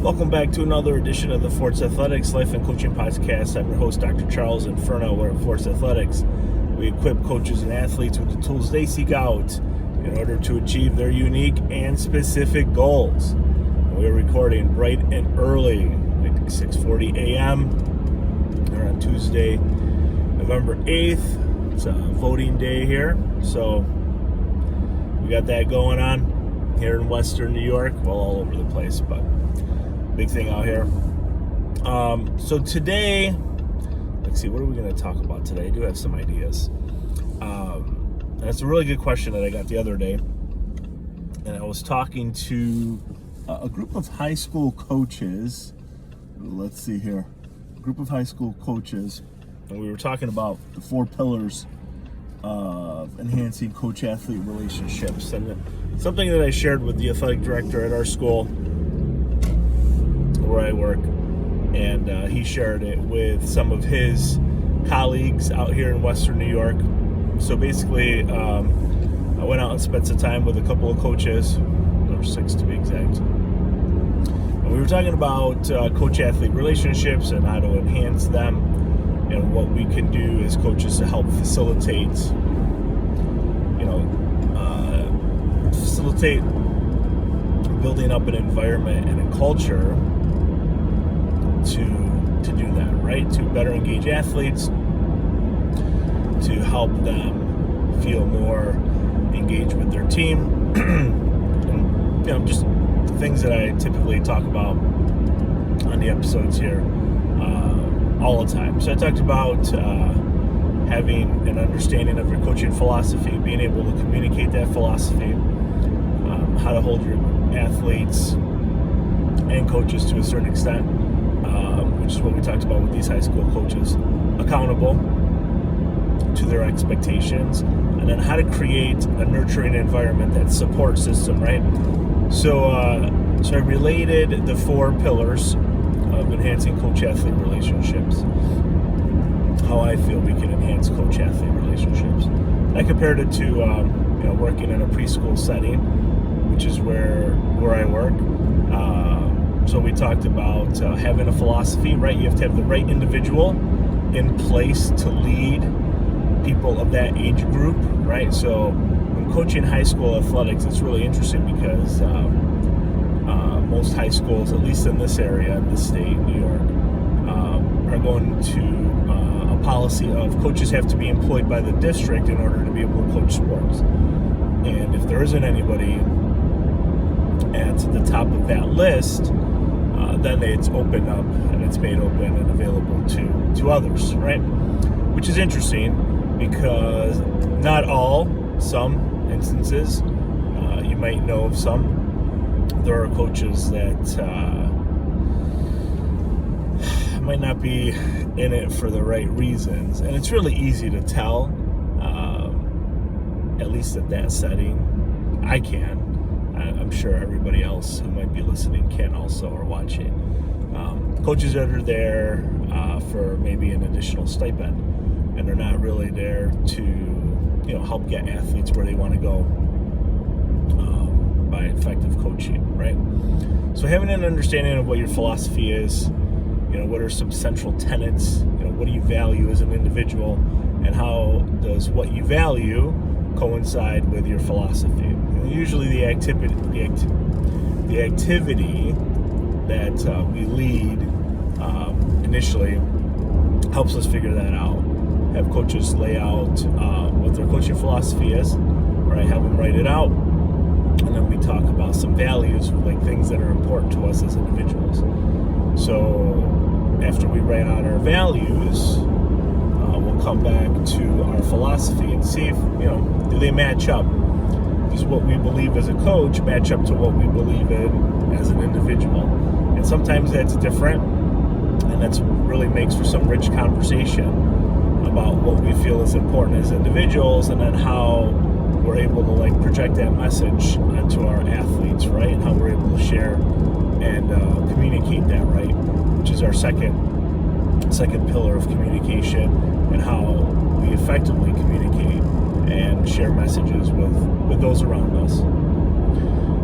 Welcome back to another edition of the Forts Athletics Life and Coaching Podcast. I'm your host, Dr. Charles Inferno. We're at Forts Athletics. We equip coaches and athletes with the tools they seek out in order to achieve their unique and specific goals. And we are recording bright and early, like 6:40 a.m. We're on Tuesday, November 8th. It's a voting day here, so we got that going on here in Western New York. Well, all over the place, but big thing out here. So today, let's see, what are we going to talk about today? I do have some ideas. That's a really good question that I got the other day. And I was talking to a group of high school coaches. Let's see here. A group of high school coaches. And we were talking about the 4 pillars of enhancing coach-athlete relationships. And something that I shared with the athletic director at our school where I work, and he shared it with some of his colleagues out here in Western New York. So basically, I went out and spent some time with a couple of coaches, or 6 to be exact. And we were talking about coach-athlete relationships and how to enhance them, and what we can do as coaches to help facilitate, building up an environment and a culture to do that, right? To better engage athletes, to help them feel more engaged with their team, and just things that I typically talk about on the episodes here all the time. So I talked about having an understanding of your coaching philosophy, being able to communicate that philosophy, how to hold your athletes and coaches to a certain extent, which is what we talked about with these high school coaches, accountable to their expectations, and then how to create a nurturing environment, that support system, right? So I related the 4 pillars of enhancing coach-athlete relationships, how I feel we can enhance coach-athlete relationships. I compared it to working in a preschool setting, which is where I work. So we talked about having a philosophy, right? You have to have the right individual in place to lead people of that age group, right? So when coaching high school athletics, it's really interesting because most high schools, at least in this area, in this state, New York, are going to a policy of coaches have to be employed by the district in order to be able to coach sports. And if there isn't anybody at the top of that list, then it's opened up and it's made open and available to others, right? Which is interesting because not all, some instances, you might know of some, there are coaches that might not be in it for the right reasons. And it's really easy to tell, at least at that setting. I can. I'm sure everybody else who might be listening can also, or watching. Coaches that are there for maybe an additional stipend, and they're not really there to help get athletes where they want to go by effective coaching, right? So having an understanding of what your philosophy is, what are some central tenets, what do you value as an individual, and how does what you value coincide with your philosophy. Usually the activity that we lead initially helps us figure that out. Have coaches lay out what their coaching philosophy is, right? Have them write it out, and then we talk about some values, like things that are important to us as individuals. So after we write out our values, we'll come back to our philosophy and see if, do they match up? Does what we believe as a coach match up to what we believe in as an individual? And sometimes that's different, and that's really makes for some rich conversation about what we feel is important as individuals, and then how we're able to project that message onto our athletes, right? And how we're able to share and communicate that, right? Which is our second pillar of communication, and how we effectively communicate and share messages with those around us.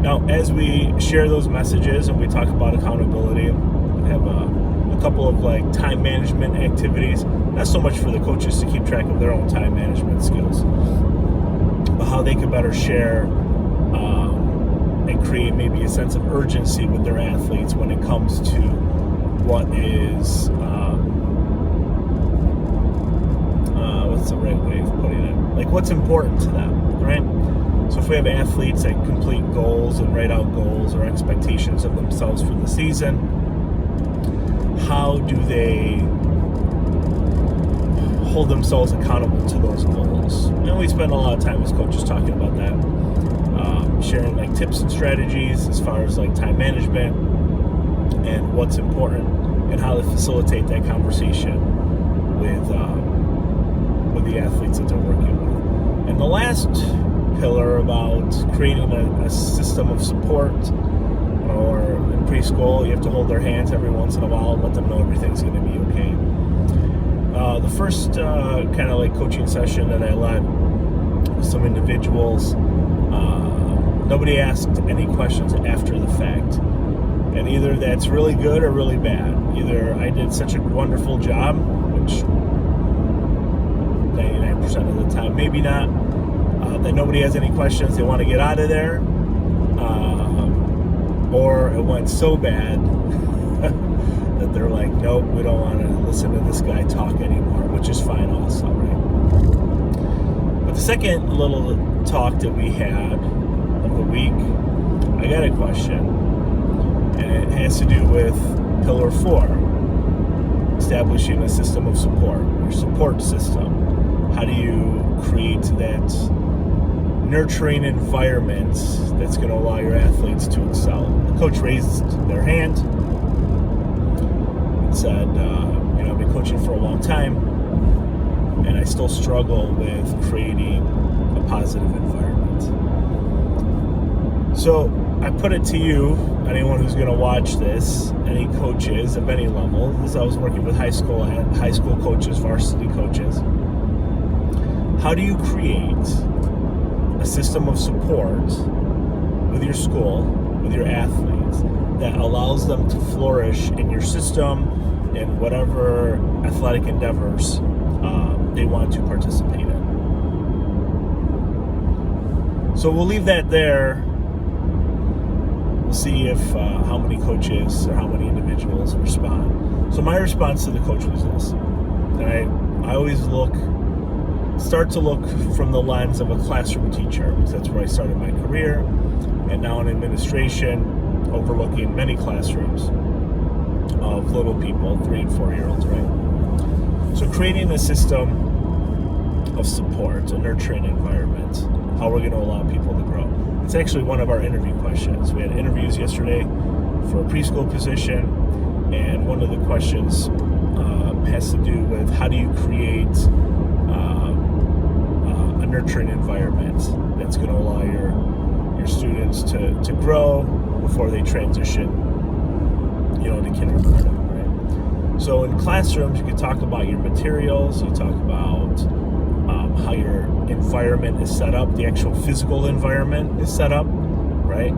Now, as we share those messages and we talk about accountability, we have a couple of like time management activities, not so much for the coaches to keep track of their own time management skills, but how they can better share and create maybe a sense of urgency with their athletes when it comes to what is, what's the right way of putting it? Like what's important to them, right? So if we have athletes that complete goals and write out goals or expectations of themselves for the season, how do they hold themselves accountable to those goals? And we spend a lot of time as coaches talking about that, sharing like tips and strategies as far as like time management and what's important and how to facilitate that conversation with the athletes that they're working with. And the last pillar about creating a system of support, or in preschool, you have to hold their hands every once in a while and let them know everything's going to be okay. The first kind of like coaching session that I led with some individuals, nobody asked any questions after the fact. And either that's really good or really bad. Either I did such a wonderful job, which 99% of the time, maybe not, that nobody has any questions, they want to get out of there, or it went so bad that they're like, nope, we don't want to listen to this guy talk anymore, which is fine also, right? But the second little talk that we had of the week, I got a question, and it has to do with pillar 4, establishing a system of support, your support system. How do you create that nurturing environment that's going to allow your athletes to excel? The coach raised their hand and said, I've been coaching for a long time, and I still struggle with creating a positive environment. So I put it to you, anyone who's going to watch this, any coaches of any level, because I was working with high school coaches, varsity coaches. How do you create a system of support with your school, with your athletes, that allows them to flourish in your system in whatever athletic endeavors they want to participate in? So we'll leave that there. We'll see if how many coaches or how many individuals respond. So my response to the coach was this. And I always start to look from the lens of a classroom teacher, because that's where I started my career, and now in administration, overlooking many classrooms of little people, 3 and 4 year olds, right? So creating a system of support, a nurturing environment, how we're going to allow people to grow. It's actually one of our interview questions. We had interviews yesterday for a preschool position, and one of the questions has to do with how do you create a nurturing environment that's going to allow your students to grow before they transition, to kindergarten, right? So in classrooms, you can talk about your materials, you talk about how your environment is set up, the actual physical environment is set up, right?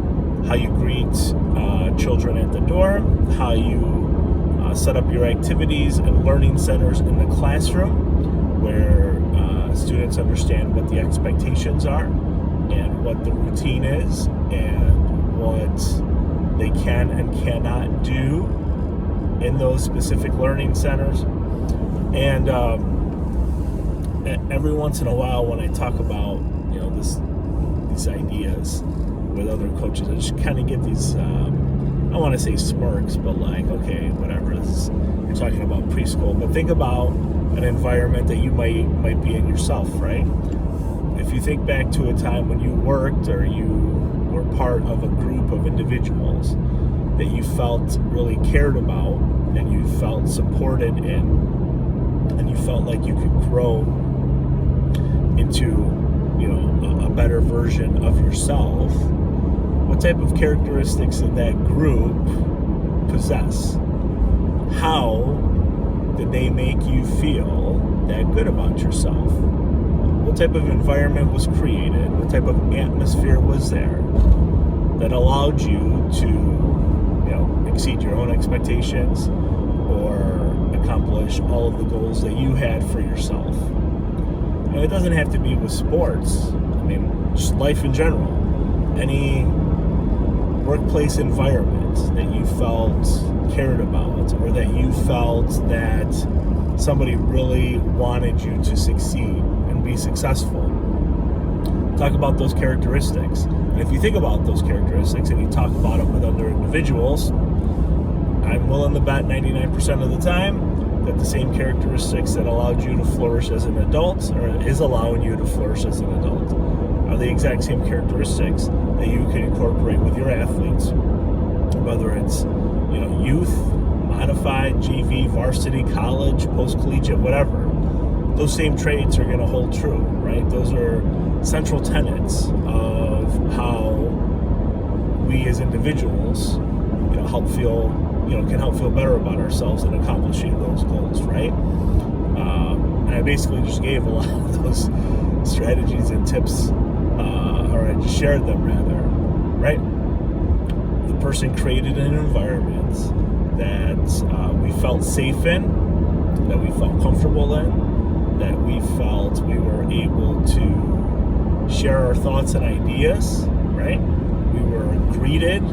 How you greet children at the door, how you set up your activities and learning centers in the classroom, where students understand what the expectations are and what the routine is and what they can and cannot do in those specific learning centers. And every once in a while, when I talk about these ideas with other coaches, I just kind of get these I don't want to say smirks, but like, okay, whatever, you're talking about preschool, but think about an environment that you might be in yourself, right? If you think back to a time when you worked or you were part of a group of individuals that you felt really cared about and you felt supported in, and you felt like you could grow into a better version of yourself, what type of characteristics did that group possess? How did they make you feel that good about yourself? What type of environment was created? What type of atmosphere was there? that allowed you to, exceed your own expectations or accomplish all of the goals that you had for yourself. And it doesn't have to be with sports. I mean, just life in general. Any workplace environment that you felt cared about, or that you felt that somebody really wanted you to succeed and be successful. Talk about those characteristics. And if you think about those characteristics and you talk about them with other individuals, I'm willing to bet 99% of the time that the same characteristics that allowed you to flourish as an adult, or is allowing you to flourish as an adult, are the exact same characteristics that you can incorporate with your athletes, whether it's youth, modified, JV, varsity, college, post-collegiate, whatever. Those same traits are going to hold true, right? Those are central tenets of how we as individuals, can help feel better about ourselves in accomplishing those goals, right? And I basically just gave a lot of those strategies and tips, or I just shared them rather, right? The person created an environment that we felt safe in, that we felt comfortable in, that we felt we were able to share our thoughts and ideas, right? We were greeted.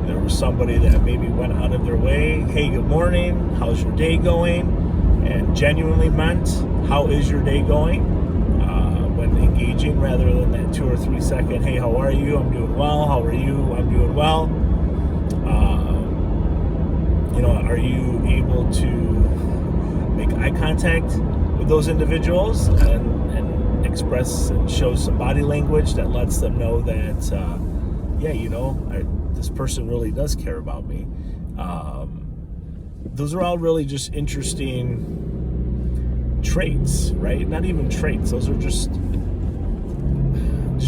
There was somebody that maybe went out of their way, hey, good morning, how's your day going? And genuinely meant, how is your day going? When engaging, rather than that 2 or 3 second, hey, how are you? I'm doing well. How are you? I'm doing well. Are you able to make eye contact with those individuals and express and show some body language that lets them know that, this person really does care about me. Those are all really just interesting traits, right? Not even traits. Those are just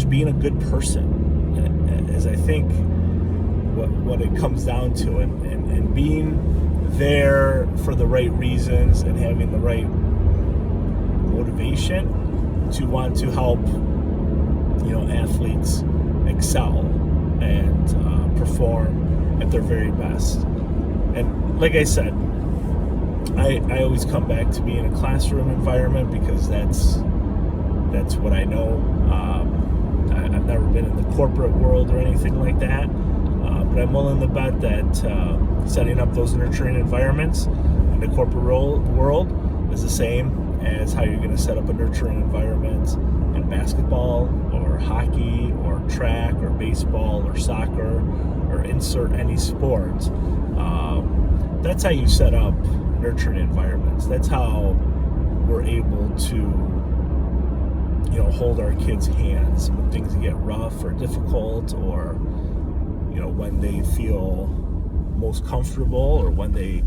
being a good person, as I think what it comes down to, and being there for the right reasons and having the right motivation to want to help athletes excel and perform at their very best. And like I said, I always come back to being a classroom environment because that's what I know. I've never been in the corporate world or anything like that, but I'm willing to bet that setting up those nurturing environments in the corporate world is the same as how you're going to set up a nurturing environment in basketball or hockey or track or baseball or soccer or insert any sport. That's how you set up nurturing environments. That's how we're able to hold our kids' hands when things get rough or difficult, or when they feel most comfortable, or when they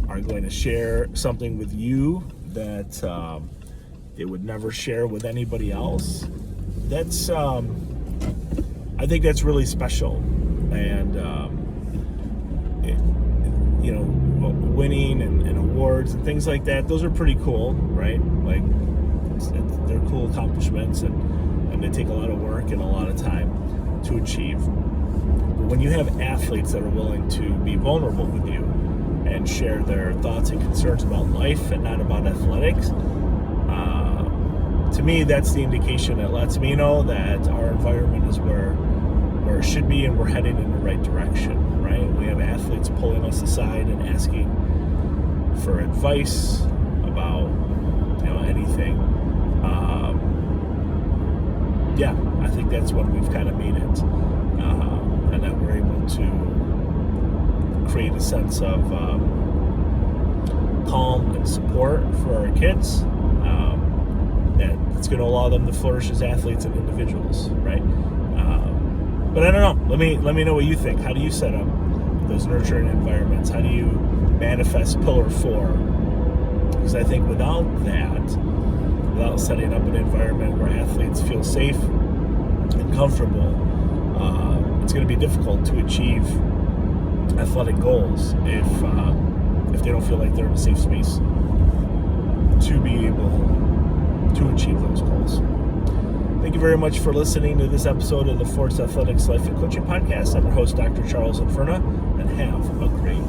are going to share something with you that they would never share with anybody else. That's I think that's really special. And winning and awards and things like that, those are pretty cool, right? Like, they're cool accomplishments, and they take a lot of work and a lot of time to achieve. But when you have athletes that are willing to be vulnerable with you and share their thoughts and concerns about life and not about athletics, to me, that's the indication that lets me know that our environment is where it should be, and we're heading in the right direction, right? We have athletes pulling us aside and asking for advice about anything. I think that's when we've kind of made it, and that we're able to create a sense of calm and support for our kids. That's going to allow them to flourish as athletes and individuals, right? But I don't know. Let me know what you think. How do you set up those nurturing environments? How do you manifest Pillar 4? Because I think without setting up an environment where athletes feel safe and comfortable, it's going to be difficult to achieve athletic goals if they don't feel like they're in a safe space to be able to achieve those goals. Thank you very much for listening to this episode of the Force Athletics Life and Coaching Podcast. I'm your host, Dr. Charles Inferna, and have a great